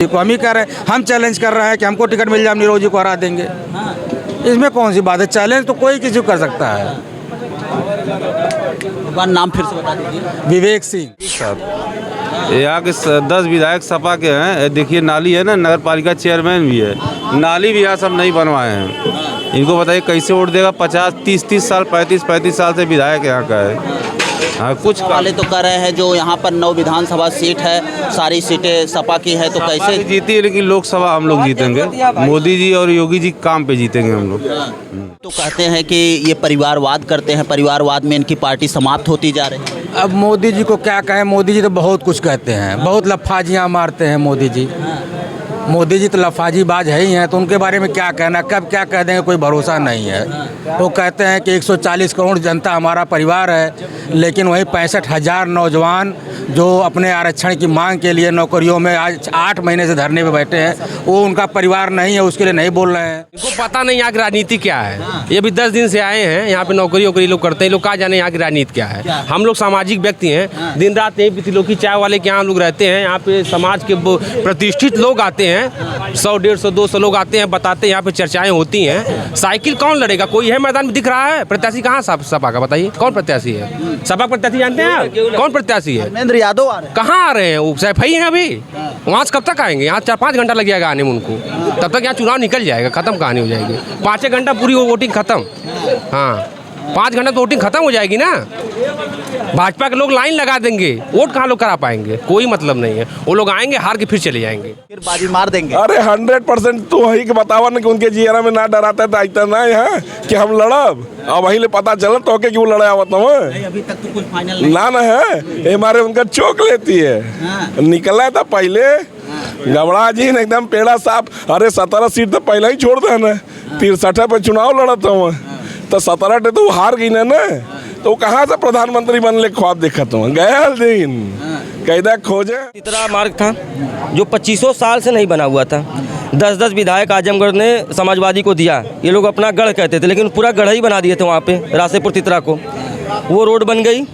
को हम ही कह रहे हैं, हम चैलेंज कर रहे हैं कि हमको टिकट मिल जाए, हम नीरज जी को हरा देंगे। इसमें कौन सी बात है? चैलेंज तो कोई किसी को कर सकता है। नाम फिर से बता दीजिए। विवेक सिंह। यहाँ के 10 विधायक सपा के हैं। देखिए नाली है ना, नगर पालिका चेयरमैन भी है, नाली भी यहाँ सब नहीं बनवाए हैं। इनको बताइए कैसे वोट देगा? 50-30 साल 35 साल से विधायक यहाँ का है। हाँ, कुछ वाले तो कह रहे हैं जो यहाँ पर 9 विधानसभा सीट है, सारी सीटें सपा की है, तो कैसे जीती है, लेकिन लोकसभा हम लोग जीतेंगे। मोदी जी और योगी जी काम पे जीतेंगे हम लोग। तो कहते हैं कि ये परिवारवाद करते हैं, परिवारवाद में इनकी पार्टी समाप्त होती जा रही है। अब मोदी जी को क्या कहें? मोदी जी तो बहुत कुछ कहते हैं, बहुत लफाजियाँ मारते हैं मोदी जी। मोदी जी तो लफाजीबाज है ही हैं, तो उनके बारे में क्या कहना, कब क्या कह देंगे कोई भरोसा नहीं है। वो कहते हैं कि 140 करोड़ जनता हमारा परिवार है, लेकिन वहीं 65,000 नौजवान जो अपने आरक्षण की मांग के लिए नौकरियों में आज 8 महीने से धरने पे बैठे हैं, वो उनका परिवार नहीं है, उसके लिए नहीं बोल रहे हैं। इनको पता नहीं यहाँ की राजनीति क्या है। ये भी 10 दिन से आए हैं यहाँ पे, नौकरी वोकरी लोग करते हैं, लोग कहाँ जाने यहाँ की राजनीति क्या है। हम लोग सामाजिक व्यक्ति हैं, दिन रात यहीं पे तिलोकी चाय वाले के यहाँ लोग रहते हैं। यहाँ पे समाज के प्रतिष्ठित लोग आते हैं, 100, 150, 200 लोग आते हैं, बताते हैं, यहाँ पे चर्चाएं होती हैं। साइकिल कौन लड़ेगा? कोई है मैदान में दिख रहा है? प्रत्याशी कहाँ सपा का बताइए, कौन प्रत्याशी है? सपा प्रत्याशी जानते हैं आप? कौन प्रत्याशी है? धर्मेंद्र यादव आ रहे हैं। कहाँ आ रहे हैं? वो सैफई हैं अभी। वहाँ से कब तक आएंगे? यहाँ 4-5 घंटा लग जाएगा आने में उनको, तब तक यहाँ चुनाव निकल जाएगा, खत्म कहानी हो जाएगी। 5 घंटा पूरी वो वोटिंग खत्म। हाँ, 5 घंटा तो वोटिंग खत्म हो जाएगी ना। भाजपा के लोग लाइन लगा देंगे, वोट कहाँ लोग करा पाएंगे? कोई मतलब नहीं है। वो लोग आएंगे, हार के फिर चले जाएंगे, फिर बाजी मार देंगे। अरे 100% तो वही के बतावा न कि उनके जियरा में ना डराता है ना है कि हम लड़ब। अब वही ले पता चला तो के क्यों लड़ाया हुआ तुम? अभी तक तो कुछ फाइनल नहीं। ना है, हमारे उनका चौक लेती है। निकला था पहले गबड़ा जी ने एकदम पेड़ा साफ। अरे 17 सीट तो पहले ही छोड़ दे ना, 63 पे चुनाव लड़ा था तो 17 तो हार गई ना। तो कहाँ से प्रधानमंत्री बनने ख्वाब देखा तुम? गया दिन कैदा खोजे। तितरा मार्ग था जो 2500 साल से नहीं बना हुआ था। 10-10 विधायक आजमगढ़ ने समाजवादी को दिया। ये लोग अपना गढ़ कहते थे, लेकिन पूरा गढ़ ही बना दिए थे वहाँ पे रासेपुर तितरा को। वो रोड बन गई,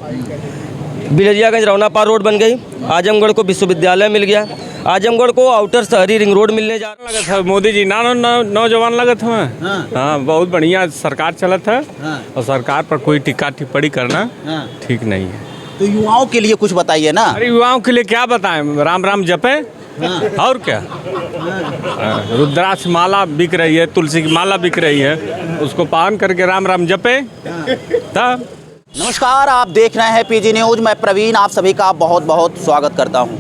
बिलरियागंज रौना पार रोड बन गई, आजमगढ़ को विश्वविद्यालय मिल गया, आजमगढ़ को आउटर शहरी रिंग रोड मिलने जा रहा था। मोदी जी नौजवान लगत हुआ। हाँ, बहुत बढ़िया सरकार चलत है। और सरकार पर कोई टिक्का टिप्पणी करना ठीक नहीं है। तो युवाओं के लिए कुछ बताइए ना। अरे युवाओं के लिए क्या बताएं? राम राम जपे और क्या। रुद्राक्ष माला बिक रही है, तुलसी की माला बिक रही है, उसको पान करके राम राम जपे तब। नमस्कार, आप देख रहे हैं पीजी न्यूज। मैं प्रवीण आप सभी का बहुत बहुत स्वागत करता हूं।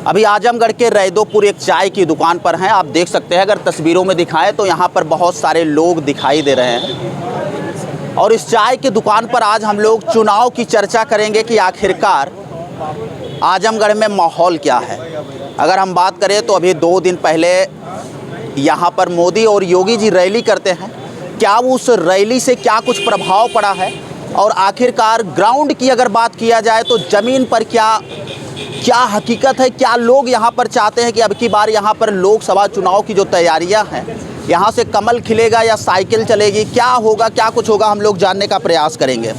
अभी आजमगढ़ के रैदोपुर एक चाय की दुकान पर हैं। आप देख सकते हैं, अगर तस्वीरों में दिखाएं तो यहाँ पर बहुत सारे लोग दिखाई दे रहे हैं। और इस चाय की दुकान पर आज हम लोग चुनाव की चर्चा करेंगे कि आखिरकार आजमगढ़ में माहौल क्या है। अगर हम बात करें तो अभी 2 दिन पहले यहाँ पर मोदी और योगी जी रैली करते हैं। क्या उस रैली से क्या कुछ प्रभाव पड़ा है, और आखिरकार ग्राउंड की अगर बात किया जाए तो ज़मीन पर क्या हकीकत है, क्या लोग यहाँ पर चाहते हैं कि अब की बार यहाँ पर लोकसभा चुनाव की जो तैयारियाँ हैं, यहाँ से कमल खिलेगा या साइकिल चलेगी, क्या होगा, क्या कुछ होगा, हम लोग जानने का प्रयास करेंगे।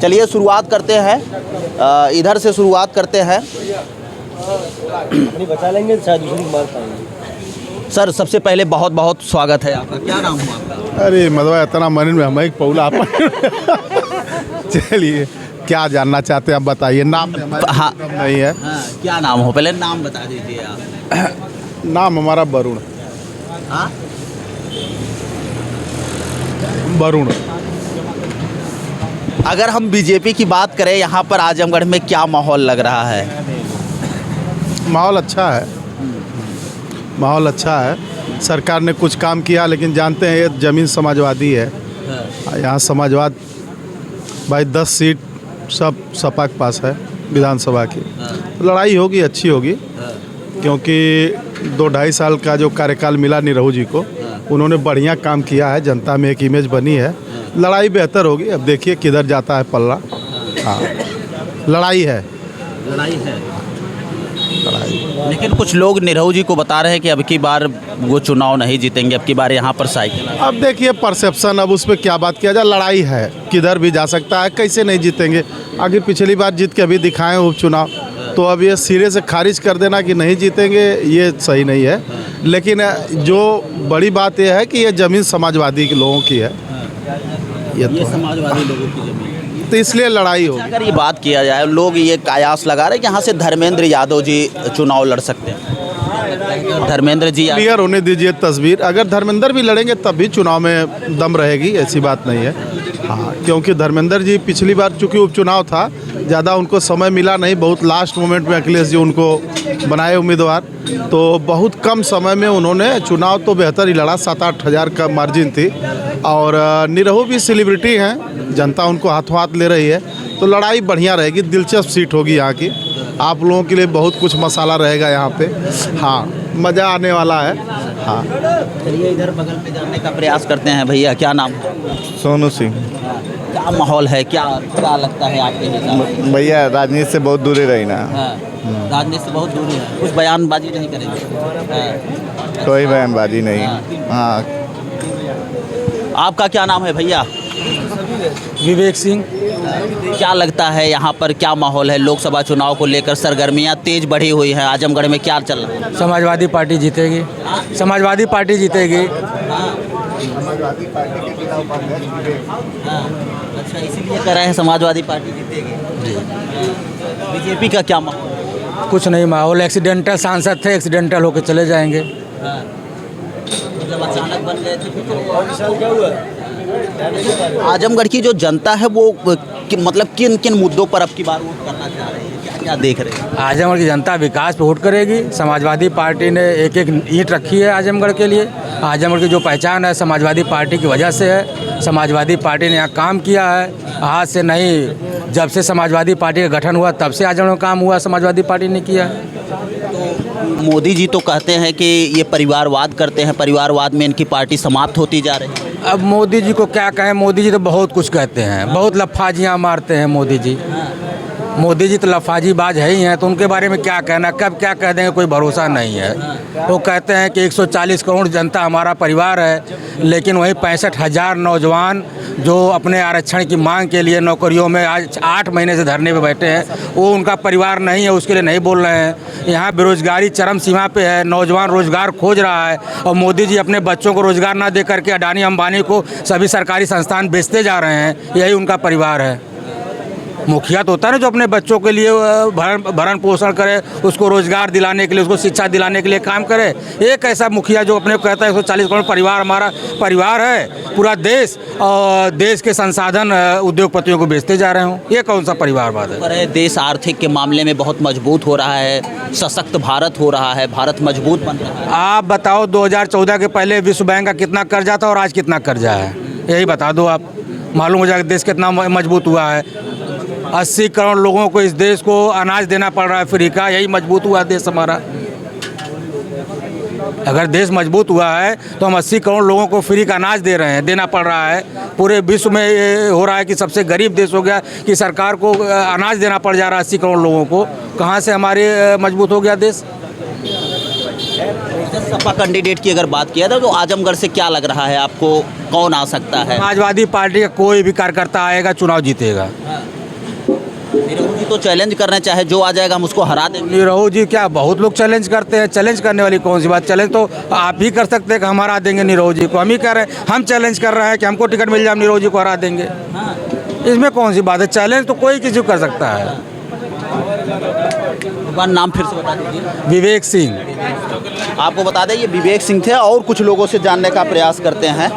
चलिए शुरुआत करते हैं, इधर से शुरुआत करते हैं। बचा लेंगे शायद दूसरी बार पाएंगे। सर, सबसे पहले बहुत बहुत स्वागत है आपका। क्या नाम हुआ आपका? अरे मधवा इतना मन में हम एक पौला चलिए, क्या जानना चाहते हैं आप बताइए। नाम हाँ नहीं है। हाँ, क्या नाम हो? पहले नाम बता दीजिए आप। नाम हमारा वरुण। हाँ, वरुण। अगर हम बीजेपी की बात करें, यहाँ पर आजमगढ़ में क्या माहौल लग रहा है? माहौल अच्छा है, माहौल अच्छा है। सरकार ने कुछ काम किया, लेकिन जानते हैं ये ज़मीन समाजवादी है। यहाँ समाजवाद भाई 10 सीट सब सपा के पास है विधानसभा की। लड़ाई होगी, अच्छी होगी, क्योंकि 2-2.5 साल का जो कार्यकाल मिला नीरज जी को, उन्होंने बढ़िया काम किया है, जनता में एक इमेज बनी है। लड़ाई बेहतर होगी। अब देखिए किधर जाता है पल्ला। हाँ, लड़ाई है, लड़ाई है। लेकिन कुछ लोग नीरज जी को बता रहे हैं कि अब की बार वो चुनाव नहीं जीतेंगे, अब की बार यहाँ पर साइकिल। अब देखिए परसेप्शन, अब उस पर क्या बात किया जाए। लड़ाई है, किधर भी जा सकता है, कैसे नहीं जीतेंगे। आगे पिछली बार जीत के अभी दिखाएं उपचुनाव, तो अब ये सिरे से खारिज कर देना कि नहीं जीतेंगे ये सही नहीं है। लेकिन जो बड़ी बात यह है कि ये ज़मीन समाजवादी के लोगों की है, ये समाजवादी लोगों की जमीन। तो इसलिए लड़ाई हो। अगर ये बात किया जाए, लोग ये कयास लगा रहे हैं कि यहाँ से धर्मेंद्र यादव जी चुनाव लड़ सकते हैं। धर्मेंद्र जी क्लियर होने दीजिए तस्वीर। अगर धर्मेंद्र भी लड़ेंगे तब भी चुनाव में दम रहेगी, ऐसी बात नहीं है। हाँ, क्योंकि धर्मेंद्र जी पिछली बार चूँकि उपचुनाव था, ज़्यादा उनको समय मिला नहीं, बहुत लास्ट मोमेंट में अखिलेश जी उनको बनाए उम्मीदवार, तो बहुत कम समय में उन्होंने चुनाव तो बेहतर ही लड़ा। 7-8 हज़ार का मार्जिन थी। और निरहू भी सेलिब्रिटी हैं, जनता उनको हाथों हाथ ले रही है, तो लड़ाई बढ़िया रहेगी, दिलचस्प सीट होगी यहाँ की। आप लोगों के लिए बहुत कुछ मसाला रहेगा यहाँ पे। हाँ, मज़ा आने वाला है। हाँ, चलिए इधर बगल पे जाने का प्रयास करते हैं। भैया क्या नाम है? सोनू सिंह। क्या माहौल है, क्या क्या लगता है आपके हिसाब से? भैया राजनीति से बहुत दूरी रही ना। हाँ, राजनीति से बहुत दूरी है, कुछ बयानबाजी नहीं करेंगे। हाँ। कोई बयानबाजी नहीं। हाँ। आपका क्या नाम है भैया? विवेक सिंह। क्या लगता है यहाँ पर क्या माहौल है? लोकसभा चुनाव को लेकर सरगर्मियाँ तेज बढ़ी हुई हैं। आजमगढ़ में क्या चल रहा है? समाजवादी पार्टी जीतेगी, समाजवादी पार्टी जीतेगी। अच्छा, इसीलिए कह रहे हैं समाजवादी पार्टी जीतेगी। बीजेपी का क्या माहौल? कुछ नहीं माहौल, एक्सीडेंटल सांसद थे, एक्सीडेंटल होकर चले जाएंगे। जब अचानक बन गए थे क्या हुआ? आजमगढ़ की जो जनता है वो मतलब किन किन मुद्दों पर अब की बार वोट करना चाह रही है, क्या क्या देख रहे हैं? आजमगढ़ की जनता विकास पे वोट करेगी। समाजवादी पार्टी ने एक एक ईंट रखी है आजमगढ़ के लिए। आजमगढ़ की जो पहचान है समाजवादी पार्टी की वजह से है। समाजवादी पार्टी ने यहाँ काम किया है, आज से नहीं, जब से समाजवादी पार्टी का गठन हुआ तब से आजमगढ़ में काम हुआ, समाजवादी पार्टी ने किया है। मोदी जी तो कहते हैं कि ये परिवारवाद करते हैं, परिवारवाद में इनकी पार्टी समाप्त होती जा रही है। अब मोदी जी को क्या कहें, मोदी जी तो बहुत कुछ कहते हैं, बहुत लफाजियाँ मारते हैं मोदी जी। मोदी जी तो लफाजीबाज है ही हैं, तो उनके बारे में क्या कहना, कब क्या कह देंगे कोई भरोसा नहीं है। वो कहते हैं कि 140 करोड़ जनता हमारा परिवार है, लेकिन वहीं 65,000 नौजवान जो अपने आरक्षण की मांग के लिए नौकरियों में आज 8 महीने से धरने पे बैठे हैं, वो उनका परिवार नहीं है, उसके लिए नहीं बोल रहे हैं। यहाँ बेरोजगारी चरम सीमा पे है, नौजवान रोजगार खोज रहा है, और मोदी जी अपने बच्चों को रोजगार ना दे करके अडानी अंबानी को सभी सरकारी संस्थान बेचते जा रहे हैं। यही उनका परिवार है। मुखिया तो होता है ना जो अपने बच्चों के लिए भरण पोषण करे, उसको रोजगार दिलाने के लिए, उसको शिक्षा दिलाने के लिए काम करे। एक ऐसा मुखिया जो अपने को कहता है 140 करोड़ परिवार हमारा परिवार है, पूरा देश और देश के संसाधन उद्योगपतियों को बेचते जा रहे हो, ये कौन सा परिवारवाद है? देश आर्थिक के मामले में बहुत मजबूत हो रहा है, सशक्त भारत हो रहा है, भारत मजबूत बन रहा है। आप बताओ 2014 के पहले विश्व बैंक का कितना कर्जा था और आज कितना कर्जा है, यही बता दो आप, मालूम हो जाएगा देश कितना मजबूत हुआ है। 80 करोड़ लोगों को इस देश को अनाज देना पड़ रहा है फ्री का, यही मजबूत हुआ देश हमारा। अगर देश मजबूत हुआ है तो हम 80 करोड़ लोगों को फ्री का अनाज दे रहे हैं, देना पड़ रहा है। पूरे विश्व में ये हो रहा है कि सबसे गरीब देश हो गया कि सरकार को अनाज देना पड़ जा रहा है 80 करोड़ लोगों को। कहाँ से हमारे मजबूत हो गया देश? सपा कैंडिडेट की अगर बात किया था तो आजमगढ़ से क्या लग रहा है आपको, कौन आ सकता है? समाजवादी पार्टी का कोई भी कार्यकर्ता आएगा, चुनाव जीतेगा। निरहू जी तो चैलेंज करना चाहे, जो आ जाएगा हम उसको हरा देंगे। निरहू जी क्या, बहुत लोग चैलेंज करते हैं, चैलेंज करने वाली कौन सी बात? चैलेंज तो आप ही कर सकते हैं कि हम हरा देंगे निरहू जी को। हम ही कह रहे हैं, हम चैलेंज कर रहे हैं कि हमको टिकट मिल जाए, हम निरहू जी को हरा देंगे। इसमें कौन सी बात है? चैलेंज तो कोई किसी को कर सकता है। नाम फिर से बता दीजिए। विवेक सिंह। आपको बता दें ये विवेक सिंह थे, और कुछ लोगों से जानने का प्रयास करते हैं।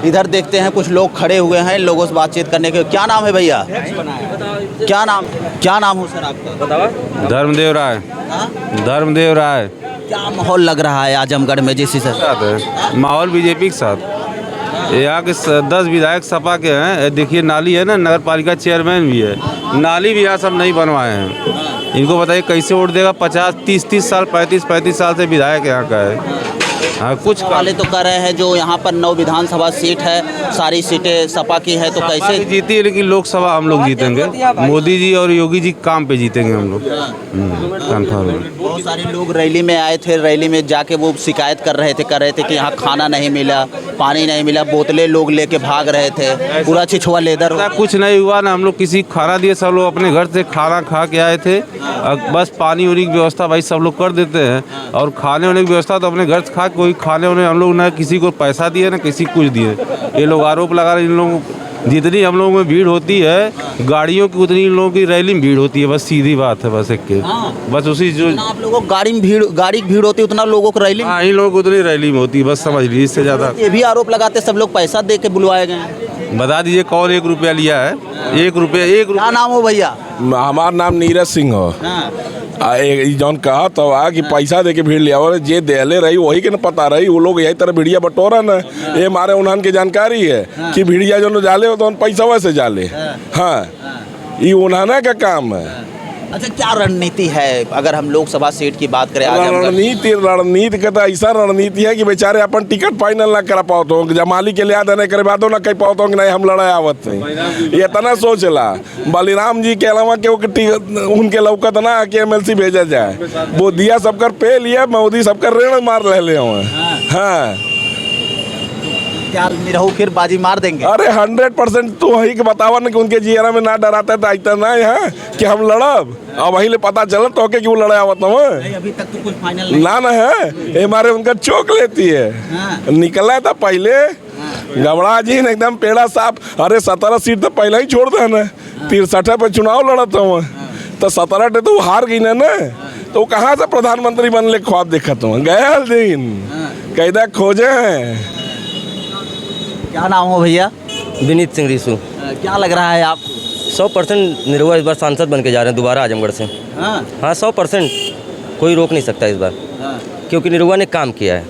इधर देखते हैं कुछ लोग खड़े हुए हैं, लोगों से बातचीत करने के। क्या नाम है भैया? क्या नाम हो सर आपका? धर्मदेव राय। धर्मदेव राय। क्या माहौल लग रहा है आजमगढ़ में जिस हिसाब से? माहौल बीजेपी के साथ। यहाँ के 10 विधायक सपा के हैं। देखिए नाली है ना, नगर पालिका चेयरमैन भी है, नाली भी यहाँ सब नहीं बनवाए हैं। इनको बताइए कैसे वोट देगा? 50, 30 साल 35 साल से विधायक यहाँ का है। हाँ कुछ वाले तो कह रहे हैं जो यहाँ पर 9 विधानसभा सीट है, सारी सीटें सपा की है, तो कैसे जीती है, लेकिन लोकसभा हम लोग जीतेंगे। मोदी जी और योगी जी काम पे जीतेंगे हम लोग, कन्फर्म। बहुत सारे लोग रैली में आए थे, रैली में जाके वो शिकायत कर रहे थे कि यहाँ खाना नहीं मिला, पानी नहीं मिला, बोतलें लोग लेके भाग रहे थे, पूरा छिछुआ लेदर। कुछ नहीं हुआ ना, हम लोग किसी खाना दिए, सब लोग अपने घर से खाना खा के आए थे। बस पानी वानी की व्यवस्था भाई सब लोग कर देते हैं, और खाने वाने की व्यवस्था तो अपने घर से खा, कोई खाने वाने हम लोग ना किसी को पैसा दिए ना किसी कुछ दिए। ये लोग आरोप लगा रहे, इन लोगों जितनी हम लोगों में भीड़ होती है गाड़ियों की, उतनी इन लोगों की रैली में भीड़ होती है, बस सीधी बात है। बस एक के बस उसी जो आप लोगों को गाड़ी की भीड़ होती है, उतना लोगों को रैली। हाँ, इन लोगों को उतनी रैली में होती है, बस समझ लीजिए। इससे ज़्यादा ये भी आरोप लगाते सब लोग पैसा दे के बुलवाए गए हैं। बता दीजिए कौन 1 रुपया लिया है? 1 रुपया, 1 रुपया। क्या नाम हो भैया? हमारा नाम नीरज सिंह हो। जौन कहा तो कि पैसा दे के भीड़ लिया, और जे देले रही वही के न पता रही, वो लोग यही तरह भीड़िया बटोरा न, ये मारे उन्हन के जानकारी है कि भीड़िया जो जाले हो तो पैसा वैसे जाले। हाँ, ये उन्हाना का काम है। अच्छा, क्या रणनीति है अगर हम लोकसभा सीट की बात करें? रणनीति का तो ऐसा रणनीति है कि बेचारे अपन टिकट फाइनल ना करा पाओ तो जमाली के लिया देने करे बादो ना कह पाओ तो कि नहीं हम लड़ाई आवत है। ये तना सोचला बलिराम जी के अलावा के उनके लौकत ना कि MLC भेजा जाए, वो दिया सबकर पे लिया, मोदी सबकर ऋण मार रहे हैं। हाँ, क्या निरहू फिर बाजी मार देंगे? अरे 100% तो वही के बतावा ना कि उनके जियरा में ना डराते तो आइता ना है कि हम लड़ब। अब वही ले पता चला तो के क्यों लड़ाई आवत नहीं, अभी तक तो कुछ फाइनल नहीं। ना है, ये मारे उनका चौक लेती है। निकला था पहले गबड़ा जी ने एकदम पेड़ा साफ। अरे 17 सीट तो पहले ही छोड़ दे ना, 63 पे चुनाव लड़ा था तो 17 तो हार गई ना, तो कहाँ से प्रधानमंत्री बनने ख्वाब देखा तुम? गया दिन कैदा खोजे हैं। क्या नाम हो भैया? विनीत सिंह रिसू। क्या लग रहा है आपको? 100% निरहुआ इस बार सांसद बन के जा रहे हैं दोबारा आजमगढ़ से। हाँ 100%, कोई रोक नहीं सकता इस बार, क्योंकि निरहुआ ने काम किया है।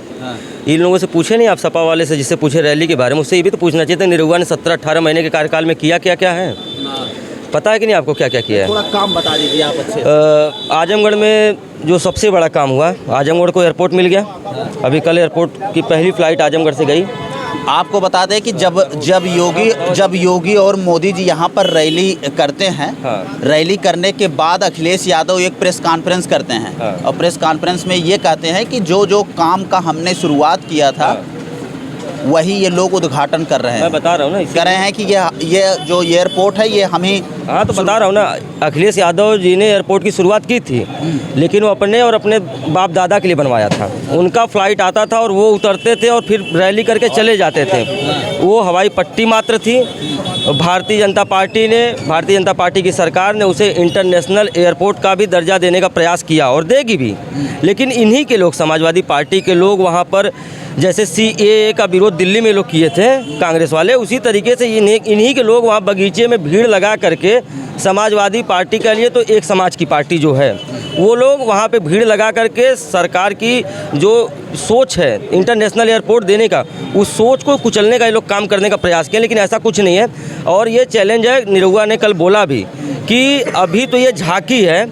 इन लोगों से पूछे नहीं आप सपा वाले से, जिससे पूछे रैली के बारे में, उससे ये भी तो पूछना चाहिए था निरहुआ ने 17-18 महीने के कार्यकाल में किया क्या है? पता है कि नहीं आपको क्या क्या किया है? थोड़ा काम बता दीजिए आप अच्छे। आजमगढ़ में जो सबसे बड़ा काम हुआ, आजमगढ़ को एयरपोर्ट मिल गया। अभी कल एयरपोर्ट की पहली फ़्लाइट आजमगढ़ से गई। आपको बता दें कि जब योगी और मोदी जी यहाँ पर रैली करते हैं, रैली करने के बाद अखिलेश यादव एक प्रेस कॉन्फ्रेंस करते हैं, और प्रेस कॉन्फ्रेंस में ये कहते हैं कि जो काम का हमने शुरुआत किया था वही ये लोग उद्घाटन कर रहे हैं। मैं बता रहा हूँ ना, कह रहे हैं कि ये जो एयरपोर्ट है ये हम ही। हाँ तो बता रहा हूँ ना, अखिलेश यादव जी ने एयरपोर्ट की शुरुआत की थी, लेकिन वो अपने और अपने बाप दादा के लिए बनवाया था। उनका फ्लाइट आता था और वो उतरते थे और फिर रैली करके चले जाते थे। वो हवाई पट्टी मात्र थी। भारतीय जनता पार्टी की सरकार ने उसे इंटरनेशनल एयरपोर्ट का भी दर्जा देने का प्रयास किया और देगी भी, लेकिन इन्हीं के लोग, समाजवादी पार्टी के लोग वहाँ पर, जैसे CAA का विरोध दिल्ली में लोग किए थे कांग्रेस वाले, उसी तरीके से इन्हीं के लोग वहाँ बगीचे में भीड़ लगा करके समाजवादी पार्टी के लिए, तो एक समाज की पार्टी जो है, वो लोग वहाँ पे भीड़ लगा करके सरकार की जो सोच है इंटरनेशनल एयरपोर्ट देने का, उस सोच को कुचलने का ये लोग काम करने का प्रयास किया, लेकिन ऐसा कुछ नहीं है। और ये चैलेंज है, निरहुआ ने कल बोला भी कि अभी तो ये झांकी है,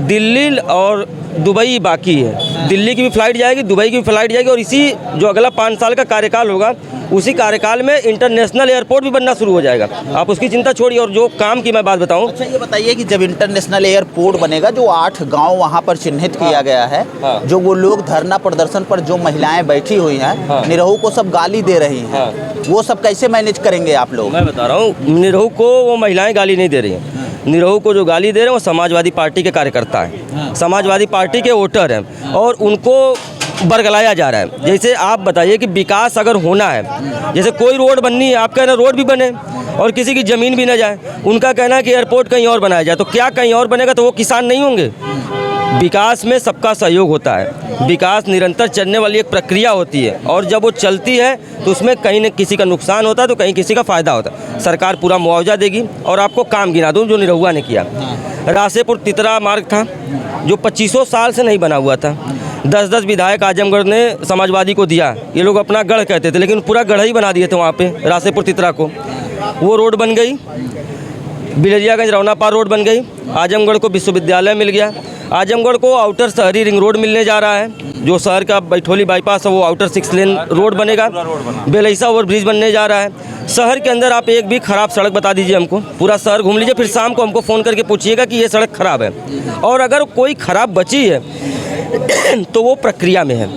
दिल्ली और दुबई बाकी है। दिल्ली की भी फ़्लाइट जाएगी, दुबई की भी फ़्लाइट जाएगी, और इसी जो अगला 5 साल का कार्यकाल होगा, उसी कार्यकाल में इंटरनेशनल एयरपोर्ट भी बनना शुरू हो जाएगा। आप उसकी चिंता छोड़िए। और जो काम की मैं बात बताऊं। अच्छा, ये बताइए कि जब इंटरनेशनल एयरपोर्ट बनेगा, जो 8 गांव वहां पर चिन्हित किया गया है, जो वो लोग धरना प्रदर्शन पर जो महिलाएं बैठी हुई हैं, निरहू को सब गाली दे रही हैं, वो सब कैसे मैनेज करेंगे आप लोग? मैं बता रहा हूँ, निरहू को वो महिलाएं गाली नहीं दे रही हैं। निरहू को जो गाली दे रहे हैं वो समाजवादी पार्टी के कार्यकर्ता हैं, समाजवादी पार्टी के वोटर हैं, और उनको बरगलाया जा रहा है। जैसे आप बताइए कि विकास अगर होना है, जैसे कोई रोड बननी है, आप कह रहे हैं रोड भी बने और किसी की ज़मीन भी ना जाए, उनका कहना है कि एयरपोर्ट कहीं और बनाया जाए, तो क्या कहीं और बनेगा तो वो किसान नहीं होंगे? विकास में सबका सहयोग होता है। विकास निरंतर चलने वाली एक प्रक्रिया होती है, और जब वो चलती है तो उसमें कहीं न किसी का नुकसान होता है तो कहीं किसी का फ़ायदा होता है। सरकार पूरा मुआवजा देगी। और आपको काम गिना दूँ जो निरहुआ ने किया। रासेपुर तितरा मार्ग था जो 2500 साल से नहीं बना हुआ था। 10-10 विधायक आजमगढ़ ने समाजवादी को दिया। ये लोग अपना गढ़ कहते थे, लेकिन पूरा गढ़ ही बना दिए थे वहाँ पे रासेपुर तितरा को। वो रोड बन गई। बिलरियागंज रौनापार रोड बन गई, आजमगढ़ को विश्वविद्यालय मिल गया, आजमगढ़ को आउटर शहरी रिंग रोड मिलने जा रहा है, जो शहर का बैठोली बाईपास है वो आउटर 6 लेन रोड बनेगा, बेलैसा ओवरब्रिज बनने जा रहा है। शहर के अंदर आप एक भी खराब सड़क बता दीजिए हमको, पूरा शहर घूम लीजिए, फिर शाम को हमको फ़ोन करके पूछिएगा कि ये सड़क खराब है, और अगर कोई खराब बची है तो वो प्रक्रिया में है।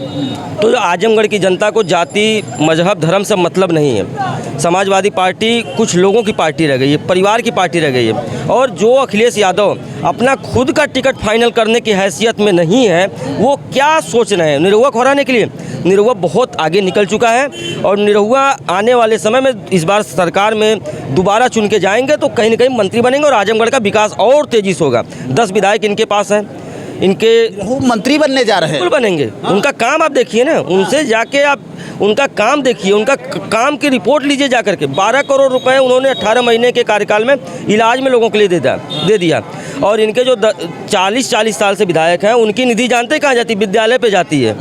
तो आजमगढ़ की जनता को जाति, मजहब, धर्म से मतलब नहीं है। समाजवादी पार्टी कुछ लोगों की पार्टी रह गई है, परिवार की पार्टी रह गई है, और जो अखिलेश यादव अपना खुद का टिकट फाइनल करने की हैसियत में नहीं है, वो क्या सोच रहे हैं निरहुआ को हराने के लिए। निरहुआ बहुत आगे निकल चुका है, और निरहुआ आने वाले समय में इस बार सरकार में दोबारा चुन के जाएंगे तो कहीं ना कहीं मंत्री बनेंगे, और आजमगढ़ का विकास और तेज़ी से होगा। 10 विधायक इनके पास हैं, इनके वो मंत्री बनने जा रहे हैं। बिल्कुल बनेंगे। उनका काम आप देखिए ना, उनसे जाके आप उनका काम देखिए, उनका काम की रिपोर्ट लीजिए जा करके। 12 करोड़ रुपए उन्होंने 18 महीने के कार्यकाल में इलाज में लोगों के लिए दे दिया। और इनके जो 40 साल से विधायक हैं, उनकी निधि जानते कहाँ जाती? विद्यालय पे जाती है।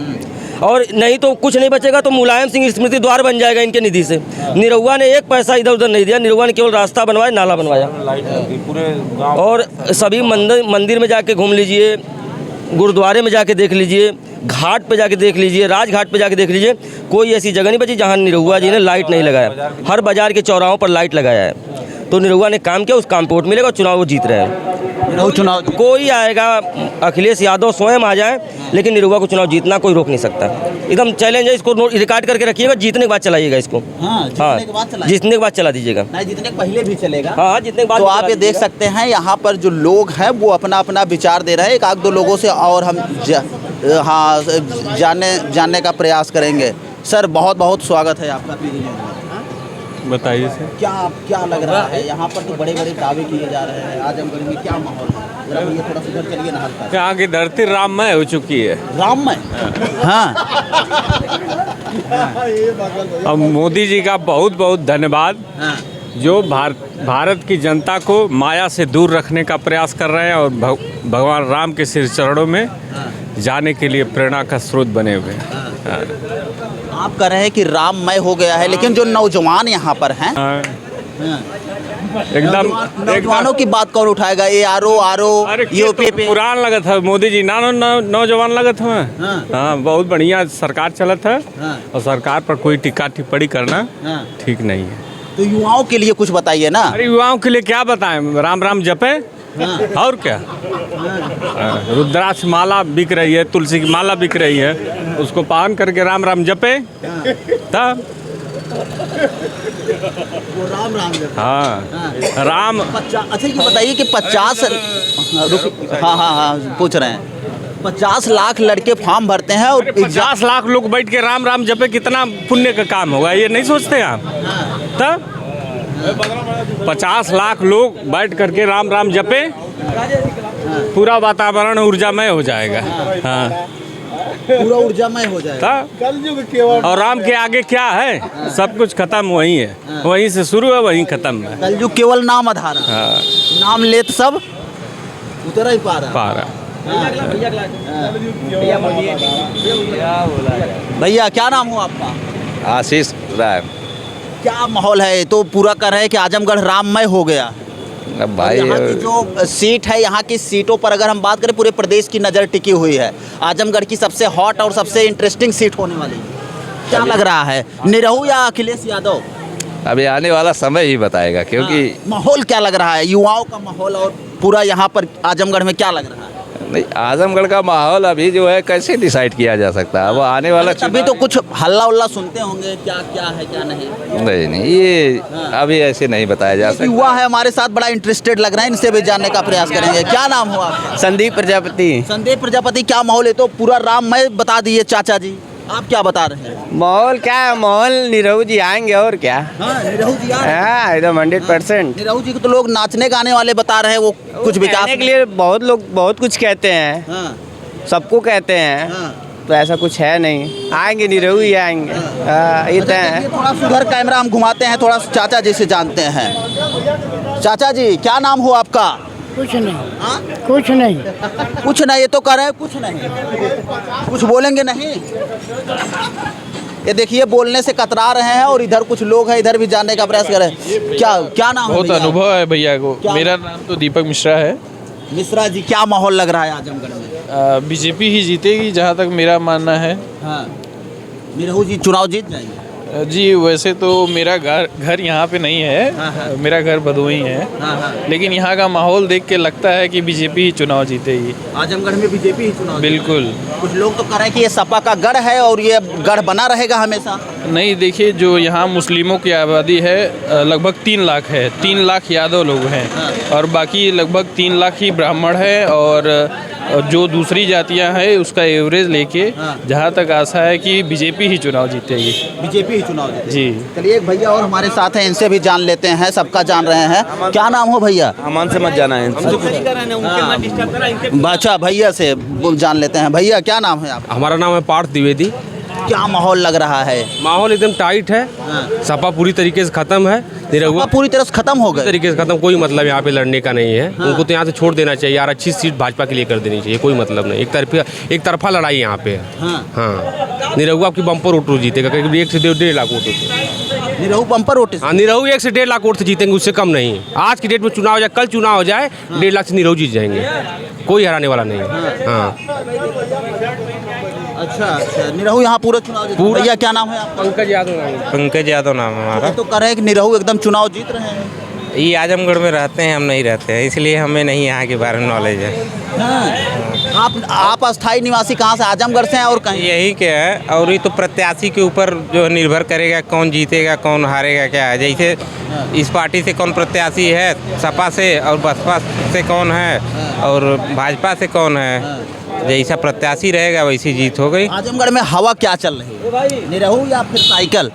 और नहीं तो कुछ नहीं बचेगा तो मुलायम सिंह स्मृति द्वार बन जाएगा इनके निधि से। निरहुआ ने एक पैसा इधर उधर नहीं दिया, निरहुआ ने केवल रास्ता बनवाया, नाला बनवाया। और सभी मंदिर में जाके घूम लीजिए, गुरुद्वारे में जाके देख लीजिए, घाट पे जाके देख लीजिए, राजघाट पे जाके देख लीजिए, कोई ऐसी जगह नहीं बची जहाँ निरहुआ जी ने लाइट नहीं लगाया। हर बाजार के चौराहों पर लाइट लगाया है। तो निरहुआ ने काम किया, उस काम पे वोट मिलेगा, चुनाव वो जीत रहे हैं। चुनाव कोई आएगा, अखिलेश यादव स्वयं आ जाए, लेकिन निरहुआ को चुनाव जीतना कोई रोक नहीं सकता। एकदम चैलेंज है, इसको रिकॉर्ड करके रखिएगा, जीतने के बाद चलाइएगा इसको। जीतने के बाद चला दीजिएगा, जीतने के पहले भी चलेगा। हाँ, जीतने के बाद। तो आप ये देख सकते हैं यहाँ पर जो लोग हैं वो अपना अपना विचार दे रहे हैं। एक आध दो लोगों से और हम जानने का प्रयास करेंगे। सर, बहुत बहुत स्वागत है आपका पीजी न्यूज़ में। बताइए सर। क्या लग रहा है यहाँ पर? तो बड़े बड़े दावे किए जा रहे हैं, आजमगढ़ में क्या माहौल है? जरा ये थोड़ा सुधर चलिए ना हल्का। यहाँ की धरती राममय हो चुकी है। राममय? हाँ। अब मोदी जी का बहुत बहुत धन्यवाद, जो भारत की जनता को माया से दूर रखने का प्रयास कर रहे हैं, और भगवान राम के श्री चरणों में जाने के लिए प्रेरणा का स्रोत बने हुए हैं। आप कह रहे हैं कि राममय हो गया है, लेकिन जो नौजवान यहाँ पर हैं, एकदम नौजवानों की बात कौन उठाएगा? ये आरो यूपी पे पुरान लगत है मोदी जी, नौजवान लगत है। हाँ, बहुत बढ़िया सरकार चलत है, और सरकार पर कोई टिक्का टिप्पणी करना ठीक नहीं है। तो युवाओं के लिए कुछ बताइए ना। अरे युवाओं के लिए क्या बताएं, राम राम जपे, और क्या। रुद्राक्ष माला बिक रही है, तुलसी की माला बिक रही है, उसको पान करके राम राम जपे तब। वो राम जपे। हाँ, राम। अच्छा, ये बताइए कि 50 हाँ पूछ रहे हैं, 50 लाख लड़के फॉर्म भरते हैं, और 50 लाख लोग बैठ के राम राम जपे, कितना पुण्य का काम होगा, ये नहीं सोचते आप? तब 50 लाख लोग बैठ करके राम राम जपे, पूरा वातावरण ऊर्जामय हो जाएगा। हाँ, पूरा ऊर्जामय हो जाएगा। और राम के आगे क्या है? सब कुछ खत्म वहीं है, वहीं से शुरू है, वहीं खत्म है। कलयुग केवल नाम आधार। हाँ, नाम लेत सब उतर ही पा रहा। भैया, क्या नाम हो आपका? आशीष राय। क्या माहौल है? तो पूरा कर रहे हैं कि आजमगढ़ राममय हो गया। अब भाई, यहाँ की जो सीट है, यहाँ की सीटों पर अगर हम बात करें, पूरे प्रदेश की नज़र टिकी हुई है। आजमगढ़ की सबसे हॉट और सबसे इंटरेस्टिंग सीट होने वाली है। क्या लग रहा है, निरहु या अखिलेश यादव? अभी आने वाला समय ही बताएगा, क्योंकि माहौल क्या लग रहा है, युवाओं का माहौल, और पूरा यहाँ पर आजमगढ़ में क्या लग रहा है? नहीं, आजमगढ़ का माहौल अभी जो है कैसे डिसाइड किया जा सकता है? वो आने वाला अभी तो कुछ हल्ला उल्ला सुनते होंगे, क्या क्या है क्या नहीं? नहीं, ये अभी ऐसे नहीं बताया जा सकता। युवा है हमारे साथ, बड़ा इंटरेस्टेड लग रहा है, इनसे भी जानने का प्रयास करेंगे। क्या नाम हुआ आपका? संदीप प्रजापति। संदीप प्रजापति, क्या माहौल है? तो पूरा राममय बता दिए चाचा जी, आप क्या बता रहे हैं? माहौल क्या है? माहौल निरहु जी आएंगे, और क्या। निरहु जी हाँ, एकदम 100%। निरहु जी को तो लोग नाचने गाने वाले बता रहे हैं, वो कुछ विकास के लिए बहुत लोग बहुत कुछ कहते हैं, सबको कहते हैं, तो ऐसा कुछ है नहीं। आएंगे, निरहु ही आएंगे। ये तय है। थोड़ा सुधर कैमरा हम घुमाते हैं, थोड़ा चाचा जी से जानते हैं। चाचा जी, क्या नाम हो आपका? कुछ नहीं। कुछ नहीं। कुछ नहीं, ये तो कह रहे हैं कुछ नहीं। कुछ बोलेंगे नहीं? ये देखिए बोलने से कतरा रहे हैं और इधर कुछ लोग हैं, इधर भी जानने का प्रयास कर रहे हैं। क्या नाम है बहुत भैया? अनुभव है भैया को। मेरा नाम तो दीपक मिश्रा है। मिश्रा जी, क्या माहौल लग रहा है आजमगढ़ में? बीजेपी ही जीतेगी जहाँ तक मेरा मानना है। हाँ, निरहू जी चुनाव जीत जाएंगे? जी वैसे तो मेरा घर यहाँ पे नहीं है, मेरा घर भदोही है, लेकिन यहाँ का माहौल देख के लगता है कि बीजेपी ही चुनाव जीतेगी। आजमगढ़ में बीजेपी ही चुनाव? बिल्कुल। कुछ लोग तो कह रहे हैं कि ये सपा का गढ़ है और ये गढ़ बना रहेगा हमेशा। नहीं, देखिए जो यहाँ मुस्लिमों की आबादी है लगभग 3 लाख है। 3 लाख यादव लोग हैं और बाकी लगभग 3 लाख ही ब्राह्मण है और जो दूसरी जातियां हैं उसका एवरेज लेके जहाँ तक आशा है कि बीजेपी ही चुनाव जीतेगी। बीजेपी ही चुनाव जीतेगी? जी। चलिए एक भैया और हमारे साथ हैं, इनसे भी जान लेते हैं। सबका जान रहे हैं। क्या नाम हो भैया? अमान से मत जाना है। अच्छा, भैया से जान लेते हैं। भैया क्या नाम है आपका? हमारा नाम है पार्थ द्विवेदी। क्या माहौल लग रहा है? माहौल एकदम टाइट है। सपा पूरी तरीके से खत्म है। सपा पूरी तरह से खत्म हो गए? तरीके से खत्म, कोई मतलब यहाँ पे लड़ने का नहीं है। उनको तो यहाँ से छोड़ देना चाहिए यार। अच्छी सीट भाजपा के लिए कर देनी चाहिए, कोई मतलब नहीं। एक तरफा लड़ाई यहाँ पे है। हाँ, निरहू आपकी बम्पर वोट जीतेगा, करीब 1 से 1.5 लाख वोट से। Nirahua bumper vote? हाँ, निरहू 1 से 1.5 लाख वोट से जीतेंगे, उससे कम नहीं। आज की डेट में चुनाव हो जाए, कल चुनाव हो जाए, 1.5 लाख से निरहू जीत जाएंगे, कोई हराने वाला नहीं है। हाँ। अच्छा, निरहू यहाँ पूरा चुनाव जीत? भैया क्या नाम है आपका? पंकज यादव नाम। पंकज यादव नाम है हमारा। तो कह रहे हैं कि निरहू एकदम चुनाव जीत रहे हैं। ये आजमगढ़ में रहते हैं, हम नहीं रहते हैं, इसलिए हमें नहीं यहाँ के बारे में नॉलेज है। आप अस्थायी निवासी कहाँ से? आजमगढ़ से हैं और कहीं? यही के है, और ये तो प्रत्याशी के ऊपर जो निर्भर करेगा कौन जीतेगा कौन हारेगा क्या है। जैसे इस पार्टी से कौन प्रत्याशी है, सपा से, और बसपा से कौन है, और भाजपा से कौन है, जैसा प्रत्याशी रहेगा वैसी जीत हो गई। आजमगढ़ में हवा क्या चल रही है, निरहू या फिर साइकिल?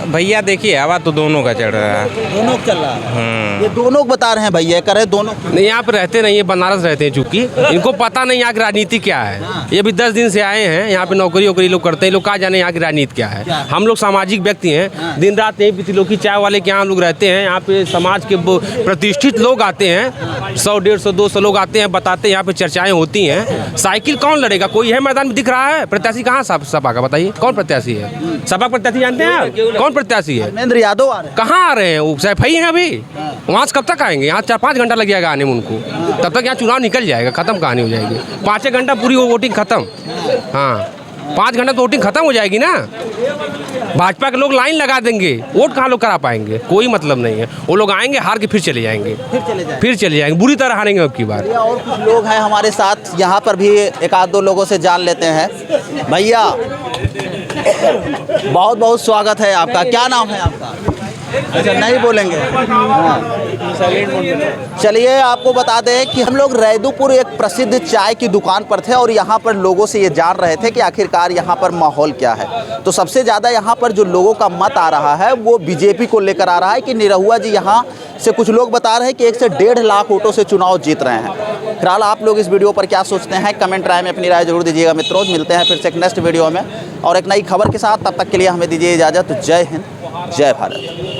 भैया देखिए, हवा तो दोनों का चढ़ रहा है। दोनों चल रहा है? ये दोनों बता रहे हैं भैया, कह रहे दोनों नहीं। यहाँ पे रहते नहीं है, बनारस रहते हैं, चूंकि इनको पता नहीं यहाँ की राजनीति क्या है। ये भी 10 दिन से आए हैं यहाँ पे, नौकरी वोकरी लोग करते हैं। लोग कहाँ जाने यहाँ की राजनीति क्या है। हम लोग सामाजिक व्यक्ति हैं, दिन रात यहीं पितिलोकी चाय वाले के यहाँ लोग रहते हैं। यहाँ पे समाज के प्रतिष्ठित लोग आते हैं, 100, 150, 200 लोग आते हैं, बताते हैं, यहाँ पे चर्चाएं होती हैं। साइकिल कौन लड़ेगा? कोई है मैदान में दिख रहा है? प्रत्याशी कहाँ सपा का बताइए, कौन प्रत्याशी है? सपा प्रत्याशी जानते हैं आप? कौन प्रत्याशी है? धर्मेंद्र यादव आ रहे हैं। कहाँ आ रहे हैं? वो सैफई हैं अभी। वहाँ से कब तक आएंगे? यहाँ 4-5 घंटा लग जाएगा आने में उनको, तब तक यहाँ चुनाव निकल जाएगा, खत्म कहानी हो जाएगी। 5 घंटा पूरी वो वोटिंग खत्म। हाँ, 5 घंटा तो वोटिंग खत्म हो जाएगी ना। भाजपा के लोग लाइन लगा देंगे, वोट कहाँ लोग करा पाएंगे? कोई मतलब नहीं है। वो लोग आएंगे, हार के फिर चले जाएंगे, फिर चले जाएंगे, बुरी तरह हारेंगे अब की बार। और कुछ लोग हैं हमारे साथ, यहाँ पर भी 1-2 लोगों से जान लेते हैं। भैया बहुत बहुत स्वागत है आपका। क्या नाम है आपका? अच्छा, नहीं बोलेंगे? चलिए आपको बता दें कि हम लोग रैदोपुर एक प्रसिद्ध चाय की दुकान पर थे और यहाँ पर लोगों से ये जान रहे थे कि आखिरकार यहाँ पर माहौल क्या है। तो सबसे ज़्यादा यहाँ पर जो लोगों का मत आ रहा है वो बीजेपी को लेकर आ रहा है कि निरहुआ जी यहाँ से कुछ लोग बता रहे हैं कि 1 से 1.5 लाख वोटों से चुनाव जीत रहे हैं। फिलहाल आप लोग इस वीडियो पर क्या सोचते हैं, कमेंट राय में अपनी राय जरूर दीजिएगा मित्रों। मिलते हैं फिर से एक नेक्स्ट वीडियो में और एक नई खबर के साथ। तब तक के लिए हमें दीजिए इजाज़त। जय हिंद, जय भारत।